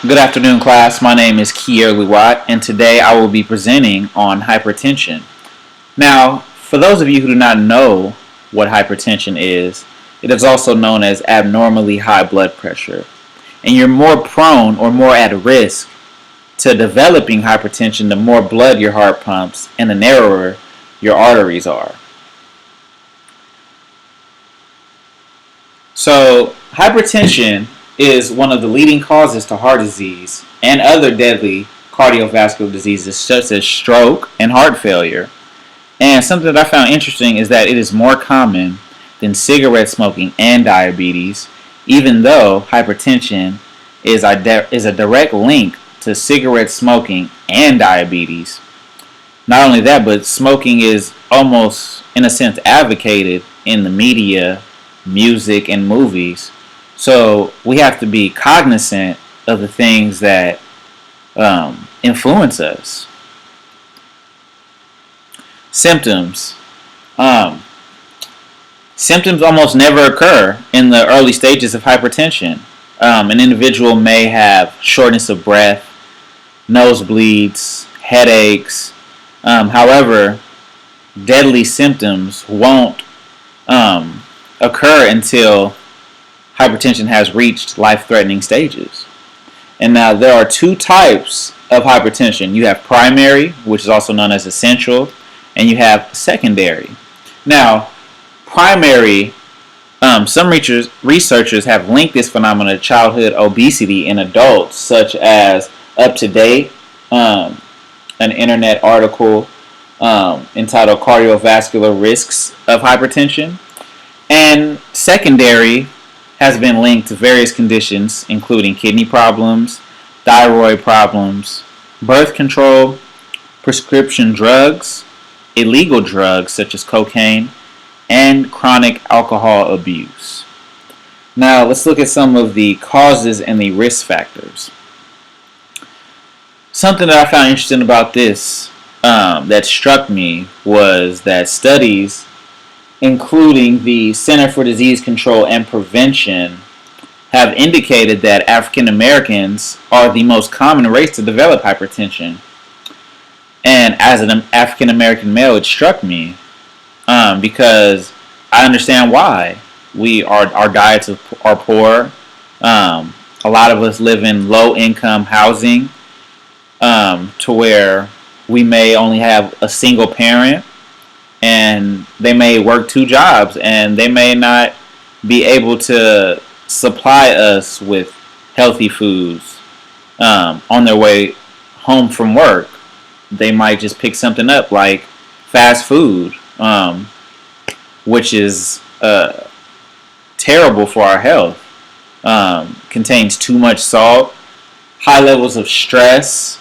Good afternoon, class. My name is Kierley Watt, and today I will be presenting on hypertension. Now, for those of you who do not know what hypertension is, it is also known as abnormally high blood pressure. And you're more prone or more at risk to developing hypertension the more blood your heart pumps and the narrower your arteries are. So, hypertension is one of the leading causes to heart disease and other deadly cardiovascular diseases such as stroke and heart failure. And something that I found interesting is that it is more common than cigarette smoking and diabetes, even though hypertension is a direct link to cigarette smoking and diabetes. Not only that, but smoking is almost, in a sense, advocated in the media, music, and movies. So we have to be cognizant of the things that influence us. Symptoms. Symptoms almost never occur in the early stages of hypertension. An individual may have shortness of breath, nosebleeds, headaches. However, deadly symptoms won't occur until hypertension has reached life-threatening stages. And now there are two types of hypertension. You have primary, which is also known as essential, and you have secondary. Now, primary, some researchers have linked this phenomenon to childhood obesity in adults, such as Up to Date, an internet article entitled Cardiovascular Risks of Hypertension. And secondary has been linked to various conditions, including kidney problems, thyroid problems, birth control, prescription drugs, illegal drugs such as cocaine, and chronic alcohol abuse. Now, let's look at some of the causes and the risk factors. Something that I found interesting about this that struck me was that studies, including the Center for Disease Control and Prevention, have indicated that African Americans are the most common race to develop hypertension. And as an African American male, it struck me because I understand why. Our diets are poor. A lot of us live in low income housing to where we may only have a single parent, and they may work two jobs, and they may not be able to supply us with healthy foods on their way home from work. They might just pick something up like fast food, which is terrible for our health. Contains too much salt. High levels of stress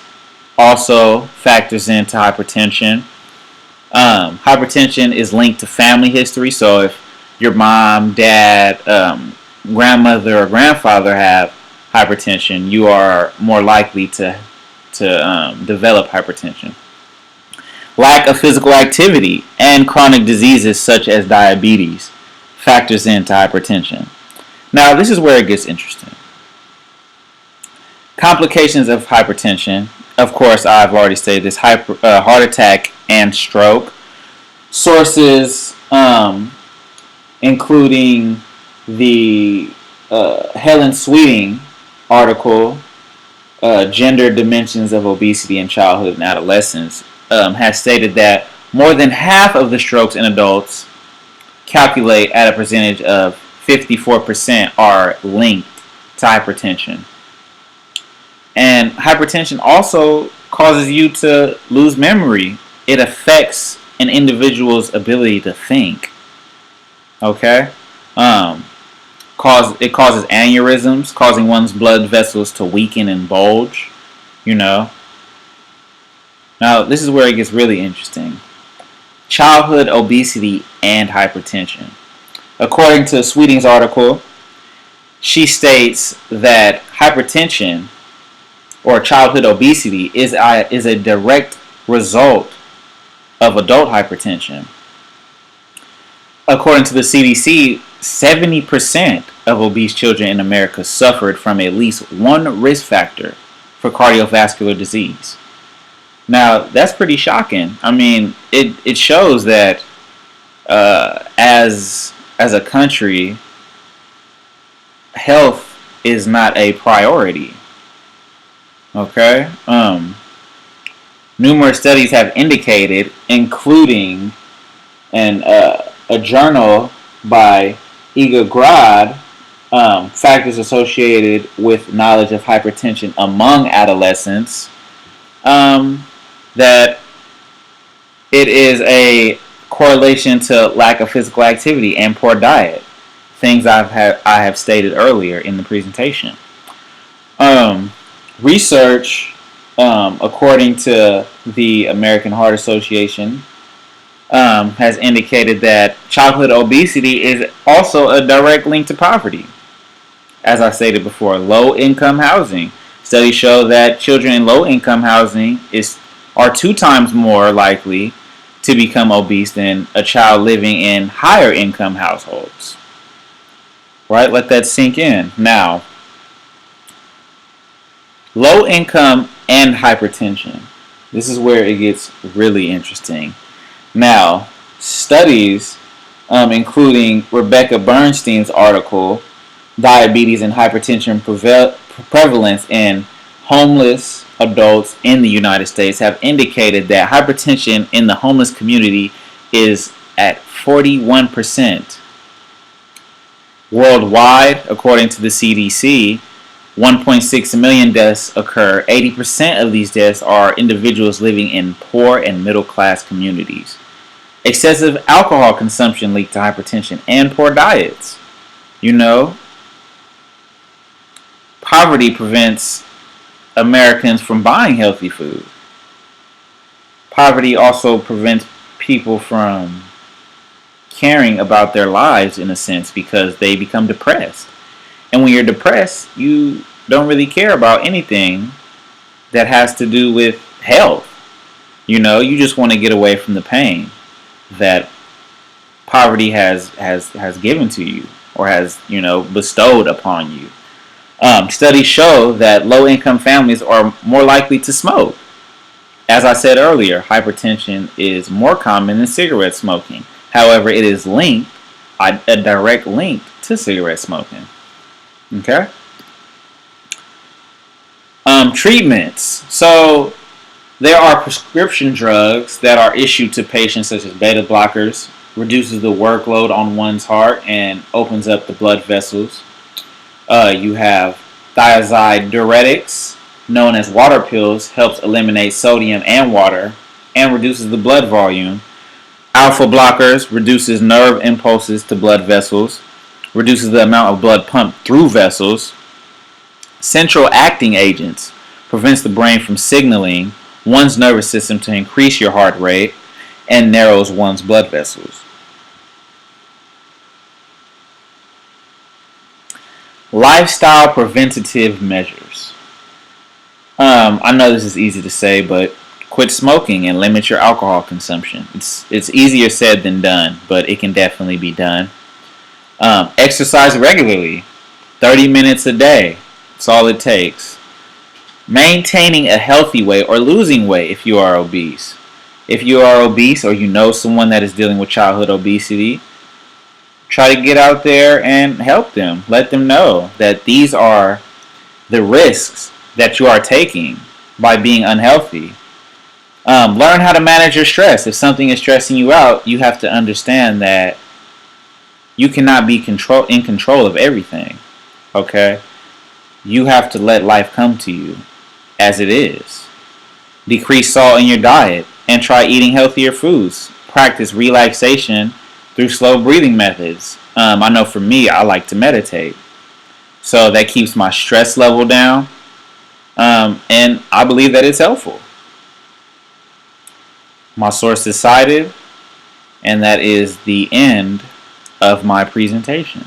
also factors into hypertension. Hypertension is linked to family history, so if your mom, dad, grandmother, or grandfather have hypertension, you are more likely to develop hypertension. Lack of physical activity and chronic diseases such as diabetes factors into hypertension. Now, this is where it gets interesting. Complications of hypertension. Of course, I've already stated this: heart attack and stroke. Sources including the Helen Sweeting article, Gender Dimensions of Obesity in Childhood and Adolescence, has stated that more than half of the strokes in adults, calculate at a percentage of 54%, are linked to hypertension. And hypertension also causes you to lose memory. It affects an individual's ability to think. Okay? It causes aneurysms, causing one's blood vessels to weaken and bulge. Now, this is where it gets really interesting. Childhood obesity and hypertension. According to Sweeting's article, she states that hypertension or childhood obesity is a direct result of adult hypertension. According to the CDC, 70% of obese children in America suffered from at least one risk factor for cardiovascular disease. Now, that's pretty shocking. I mean, it shows that as a country, health is not a priority. Okay? Numerous studies have indicated, including a journal by Iga Grad, factors associated with knowledge of hypertension among adolescents, that it is a correlation to lack of physical activity and poor diet. Things I have stated earlier in the presentation. Research, according to the American Heart Association, has indicated that childhood obesity is also a direct link to poverty. As I stated before, low-income housing. Studies show that children in low-income housing are 2 times more likely to become obese than a child living in higher-income households. Right? Let that sink in. Now, low income and hypertension. This is where it gets really interesting. Now, studies, including Rebecca Bernstein's article, Diabetes and Hypertension Prevalence in Homeless Adults in the United States, have indicated that hypertension in the homeless community is at 41%. Worldwide, according to the CDC, 1.6 million deaths occur. 80% of these deaths are individuals living in poor and middle-class communities. Excessive alcohol consumption leads to hypertension and poor diets. You know, poverty prevents Americans from buying healthy food. Poverty also prevents people from caring about their lives in a sense because they become depressed. And when you're depressed, you don't really care about anything that has to do with health. You know, you just want to get away from the pain that poverty has given to you or has, bestowed upon you. Studies show that low-income families are more likely to smoke. As I said earlier, hypertension is more common than cigarette smoking. However, it is a direct link to cigarette smoking. Okay? Treatments. So, there are prescription drugs that are issued to patients such as beta blockers, reduces the workload on one's heart and opens up the blood vessels. You have thiazide diuretics, known as water pills, helps eliminate sodium and water and reduces the blood volume. Alpha blockers reduces nerve impulses to blood vessels, reduces the amount of blood pumped through vessels. Central acting agents prevents the brain from signaling one's nervous system to increase your heart rate and narrows one's blood vessels. Lifestyle preventative measures. I know this is easy to say, but quit smoking and limit your alcohol consumption. It's easier said than done, but it can definitely be done. Exercise regularly, 30 minutes a day. That's all it takes. Maintaining a healthy weight or losing weight if you are obese. If you are obese or you know someone that is dealing with childhood obesity, try to get out there and help them. Let them know that these are the risks that you are taking by being unhealthy. Learn how to manage your stress. If something is stressing you out, you have to understand that you cannot be in control of everything. Okay? You have to let life come to you as it is. Decrease salt in your diet and try eating healthier foods. Practice relaxation through slow breathing methods. I know for me, I like to meditate. So that keeps my stress level down. And I believe that it's helpful. My source is cited, and that is the end of my presentation.